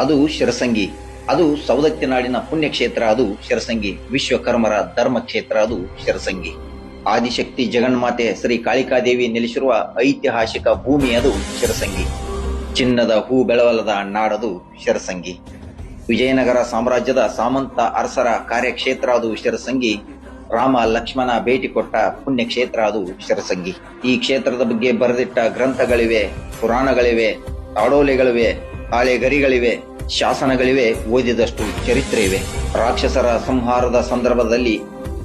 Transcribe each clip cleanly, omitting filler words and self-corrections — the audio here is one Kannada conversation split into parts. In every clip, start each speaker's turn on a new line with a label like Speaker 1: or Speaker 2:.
Speaker 1: ಅದು ಶಿರಸಂಗಿ. ಅದು ಸವದತ್ತಿ ನಾಡಿನ ಪುಣ್ಯಕ್ಷೇತ್ರ, ಅದು ಶಿರಸಂಗಿ. ವಿಶ್ವಕರ್ಮರ ಧರ್ಮಕ್ಷೇತ್ರ, ಅದು ಶಿರಸಂಗಿ. ಆದಿಶಕ್ತಿ ಜಗನ್ಮಾತೆ ಶ್ರೀ ಕಾಳಿಕಾದೇವಿ ನೆಲೆಸಿರುವ ಐತಿಹಾಸಿಕ ಭೂಮಿ ಅದು ಶಿರಸಂಗಿ. ಚಿನ್ನದ ಹೂ ಬೆಳವಲದ ನಾಡದು ಶಿರಸಂಗಿ. ವಿಜಯನಗರ ಸಾಮ್ರಾಜ್ಯದ ಸಾಮಂತ ಅರಸರ ಕಾರ್ಯಕ್ಷೇತ್ರ ಅದು ಶಿರಸಂಗಿ. ರಾಮ ಲಕ್ಷ್ಮಣ ಭೇಟಿ ಕೊಟ್ಟ ಪುಣ್ಯಕ್ಷೇತ್ರ ಅದು ಶಿರಸಂಗಿ. ಈ ಕ್ಷೇತ್ರದ ಬಗ್ಗೆ ಬರೆದಿಟ್ಟ ಗ್ರಂಥಗಳಿವೆ, ಪುರಾಣಗಳಿವೆ, ತಾಡೋಲೆಗಳಿವೆ, ತಾಳೆಗರಿಗಳಿವೆ, ಶಾಸನಗಳಿವೆ, ಓದಿದಷ್ಟು ಚರಿತ್ರೆ ಇವೆ. ರಾಕ್ಷಸರ ಸಂಹಾರದ ಸಂದರ್ಭದಲ್ಲಿ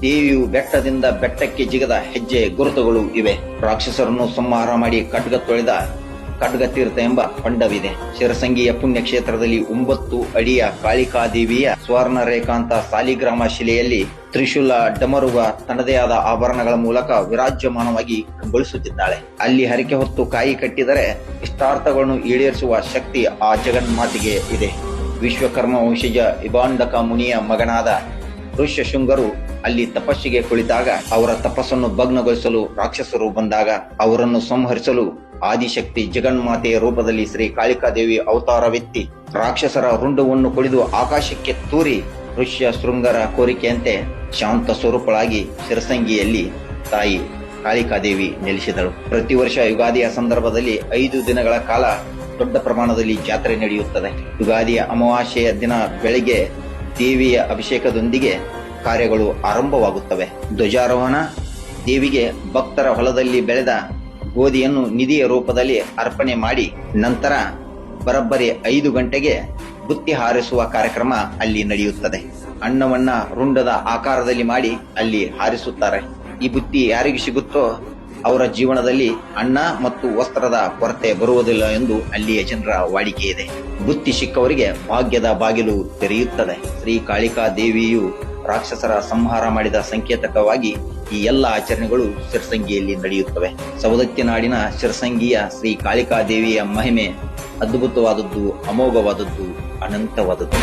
Speaker 1: ದೇವಿಯು ಬೆಟ್ಟದಿಂದ ಬೆಟ್ಟಕ್ಕೆ ಜಿಗದ ಹೆಜ್ಜೆ ಗುರುತುಗಳು ಇವೆ. ರಾಕ್ಷಸರನ್ನು ಸಂಹಾರ ಮಾಡಿ ಖಡ್ಗ ತೊಳೆದ ಖಡ್ಗ ತೀರ್ಥ ಎಂಬ ಹೊಂಡವಿದೆ. ಶಿರಸಂಗಿಯ ಪುಣ್ಯಕ್ಷೇತ್ರದಲ್ಲಿ 9 ಅಡಿಯ ಕಾಳಿಕಾದೇವಿಯ ಸ್ವರ್ಣ ರೇಖಾಂತ ಸಾಲಿಗ್ರಾಮ ಶಿಲೆಯಲ್ಲಿ ತ್ರಿಶೂಲ ಡಮರುವ ತನ್ನದೇ ಆದ ಆಭರಣಗಳ ಮೂಲಕ ವಿರಾಜ್ಯಮಾನವಾಗಿ ಕಂಗೊಳಿಸುತ್ತಿದ್ದಾಳೆ. ಅಲ್ಲಿ ಹರಕೆ ಹೊತ್ತು ಕಾಯಿ ಕಟ್ಟಿದರೆ ಇಷ್ಟಾರ್ಥಗಳನ್ನು ಈಡೇರಿಸುವ ಶಕ್ತಿ ಆ ಜಗನ್ಮಾತೆಗೆ ಇದೆ. ವಿಶ್ವಕರ್ಮ ವಂಶಜ ಇಬಾಂಡಕ ಮುನಿಯ ಮಗನಾದ ಋಷ್ಯಶೃಂಗರು ಅಲ್ಲಿ ತಪಸ್ಸಿಗೆ ಕುಳಿತಾಗ ಅವರ ತಪಸ್ಸನ್ನು ಭಗ್ನಗೊಳಿಸಲು ರಾಕ್ಷಸರು ಬಂದಾಗ ಅವರನ್ನು ಸಂಹರಿಸಲು ಆದಿಶಕ್ತಿ ಜಗನ್ಮಾತೆಯ ರೂಪದಲ್ಲಿ ಶ್ರೀ ಕಾಳಿಕಾದೇವಿ ಅವತಾರವೆತ್ತಿ ರಾಕ್ಷಸರ ರುಂಡವನ್ನು ಕುಡಿದು ಆಕಾಶಕ್ಕೆ ತೂರಿ ಋಷ್ಯಶೃಂಗರ ಕೋರಿಕೆಯಂತೆ ಶಾಂತ ಸ್ವರೂಪಳಾಗಿ ಶಿರಸಂಗಿಯಲ್ಲಿ ತಾಯಿ ಕಾಳಿಕಾದೇವಿ ನೆಲೆಸಿದಳು. ಪ್ರತಿ ವರ್ಷ ಯುಗಾದಿಯ ಸಂದರ್ಭದಲ್ಲಿ 5 ದಿನಗಳ ಕಾಲ ದೊಡ್ಡ ಪ್ರಮಾಣದಲ್ಲಿ ಜಾತ್ರೆ ನಡೆಯುತ್ತದೆ. ಯುಗಾದಿಯ ಅಮಾವಾಸ್ಯೆಯ ದಿನ ಬೆಳಗ್ಗೆ ದೇವಿಯ ಅಭಿಷೇಕದೊಂದಿಗೆ ಕಾರ್ಯಗಳು ಆರಂಭವಾಗುತ್ತವೆ. ಧ್ವಜಾರೋಹಣ, ದೇವಿಗೆ ಭಕ್ತರ ಹೊಲದಲ್ಲಿ ಬೆಳೆದ ಗೋಧಿಯನ್ನು ನಿಧಿಯ ರೂಪದಲ್ಲಿ ಅರ್ಪಣೆ ಮಾಡಿ ನಂತರ ಬರೋಬ್ಬರಿ 5 ಗಂಟೆಗೆ ಬುತ್ತಿ ಹಾರಿಸುವ ಕಾರ್ಯಕ್ರಮ ಅಲ್ಲಿ ನಡೆಯುತ್ತದೆ. ಅನ್ನವನ್ನ ರುಂಡದ ಆಕಾರದಲ್ಲಿ ಮಾಡಿ ಅಲ್ಲಿ ಹಾರಿಸುತ್ತಾರೆ. ಈ ಬುತ್ತಿ ಯಾರಿಗೆ ಸಿಗುತ್ತೋ ಅವರ ಜೀವನದಲ್ಲಿ ಅನ್ನ ಮತ್ತು ವಸ್ತ್ರದ ಕೊರತೆ ಬರುವುದಿಲ್ಲ ಎಂದು ಅಲ್ಲಿಯ ಜನರ ವಾಡಿಕೆ ಇದೆ. ಬುತ್ತಿ ಸಿಕ್ಕವರಿಗೆ ಭಾಗ್ಯದ ಬಾಗಿಲು ತೆರೆಯುತ್ತದೆ. ಶ್ರೀ ಕಾಳಿಕಾ ದೇವಿಯು ರಾಕ್ಷಸರ ಸಂಹಾರ ಮಾಡಿದ ಸಂಕೇತಕವಾಗಿ ಈ ಎಲ್ಲ ಆಚರಣೆಗಳು ಶಿರಸಂಗಿಯಲ್ಲಿ ನಡೆಯುತ್ತವೆ. ಸವದತ್ತಿ ನಾಡಿನ ಶಿರಸಂಗಿಯ ಶ್ರೀ ಕಾಳಿಕಾ ದೇವಿಯ ಮಹಿಮೆ ಅದ್ಭುತವಾದದ್ದು, ಅಮೋಘವಾದದ್ದು, ಅನಂತವಾದದ್ದು.